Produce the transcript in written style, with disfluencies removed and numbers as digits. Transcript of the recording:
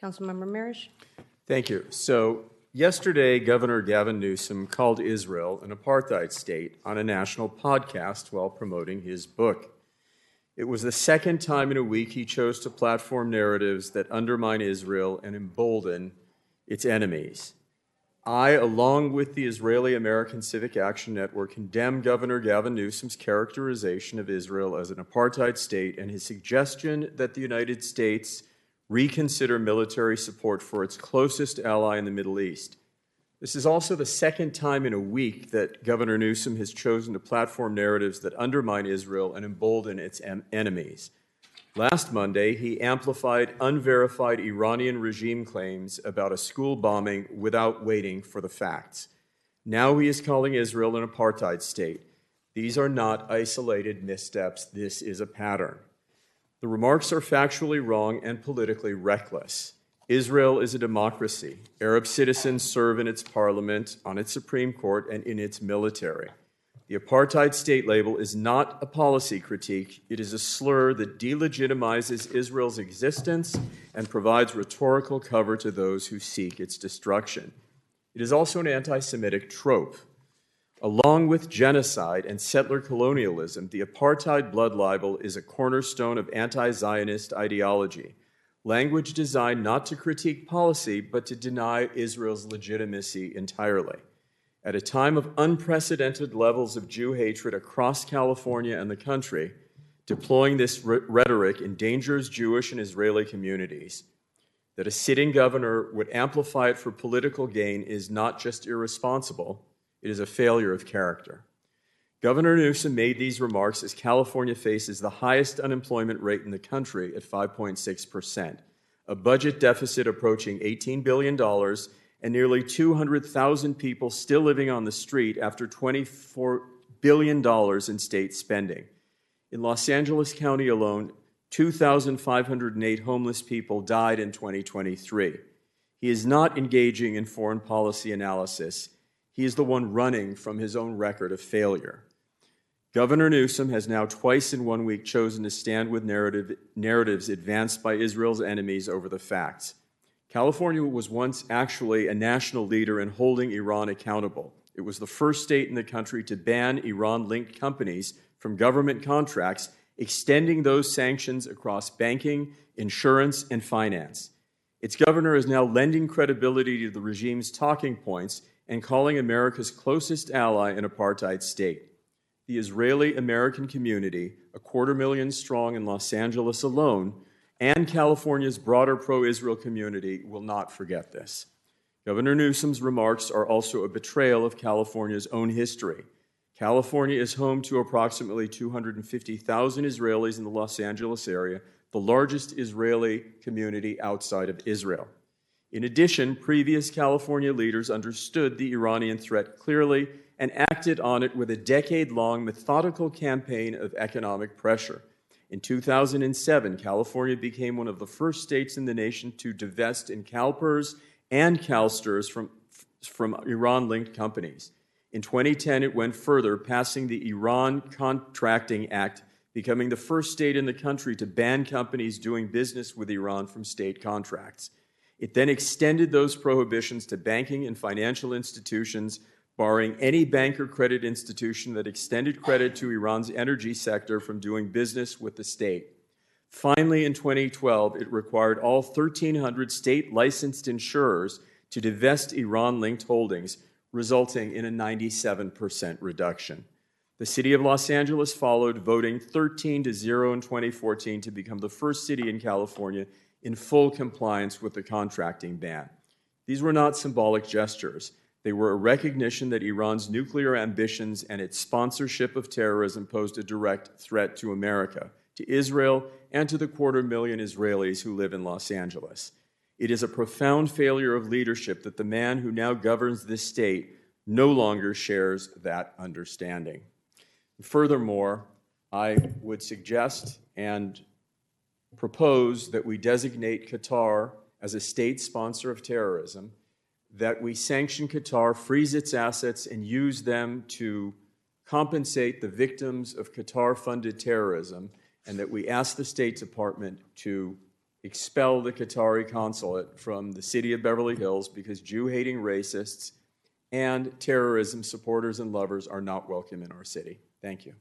Councilmember Mirisch. Thank you. So yesterday, Governor Gavin Newsom called Israel an apartheid state on a national podcast while promoting his book. It was the second time in a week he chose to platform narratives that undermine Israel and embolden its enemies. I, along with the Israeli-American Civic Action Network, condemn Governor Gavin Newsom's characterization of Israel as an apartheid state and his suggestion that the United States reconsider military support for its closest ally in the Middle East. This is also the second time in a week that Governor Newsom has chosen to platform narratives that undermine Israel and embolden its enemies. Last Monday, he amplified unverified Iranian regime claims about a school bombing without waiting for the facts. Now he is calling Israel an apartheid state. These are not isolated missteps. This is a pattern. The remarks are factually wrong and politically reckless. Israel is a democracy. Arab citizens serve in its parliament, on its Supreme Court, and in its military. The apartheid state label is not a policy critique. It is a slur that delegitimizes Israel's existence and provides rhetorical cover to those who seek its destruction. It is also an anti-Semitic trope. Along with genocide and settler colonialism, the apartheid blood libel is a cornerstone of anti-Zionist ideology, language designed not to critique policy, but to deny Israel's legitimacy entirely. At a time of unprecedented levels of Jew hatred across California and the country, deploying this rhetoric endangers Jewish and Israeli communities. That a sitting governor would amplify it for political gain is not just irresponsible, it is a failure of character. Governor Newsom made these remarks as California faces the highest unemployment rate in the country at 5.6%, a budget deficit approaching $18 billion, and nearly 200,000 people still living on the street after $24 billion in state spending. In Los Angeles County alone, 2,508 homeless people died in 2023. He is not engaging in foreign policy analysis. He is the one running from his own record of failure. Governor Newsom has now twice in 1 week chosen to stand with narratives advanced by Israel's enemies over the facts. California was once actually a national leader in holding Iran accountable. It was the first state in the country to ban Iran-linked companies from government contracts, extending those sanctions across banking, insurance, and finance. Its governor is now lending credibility to the regime's talking points and calling America's closest ally an apartheid state. The Israeli-American community, 250,000 strong in Los Angeles alone, and California's broader pro-Israel community will not forget this. Governor Newsom's remarks are also a betrayal of California's own history. California is home to approximately 250,000 Israelis in the Los Angeles area, the largest Israeli community outside of Israel. In addition, previous California leaders understood the Iranian threat clearly and acted on it with a decade-long methodical campaign of economic pressure. In 2007, California became one of the first states in the nation to divest in CalPERS and CalSTRS from Iran-linked companies. In 2010, it went further, passing the Iran Contracting Act, becoming the first state in the country to ban companies doing business with Iran from state contracts. It then extended those prohibitions to banking and financial institutions, barring any bank or credit institution that extended credit to Iran's energy sector from doing business with the state. Finally, in 2012, it required all 1,300 state-licensed insurers to divest Iran-linked holdings, resulting in a 97% reduction. The city of Los Angeles followed, voting 13-0 in 2014 to become the first city in California in full compliance with the contracting ban. These were not symbolic gestures. They were a recognition that Iran's nuclear ambitions and its sponsorship of terrorism posed a direct threat to America, to Israel, and to the 250,000 Israelis who live in Los Angeles. It is a profound failure of leadership that the man who now governs this state no longer shares that understanding. Furthermore, I would suggest and propose that we designate Qatar as a state sponsor of terrorism, that we sanction Qatar, freeze its assets, and use them to compensate the victims of Qatar-funded terrorism, and that we ask the State Department to expel the Qatari consulate from the city of Beverly Hills because Jew-hating racists and terrorism supporters and lovers are not welcome in our city. Thank you.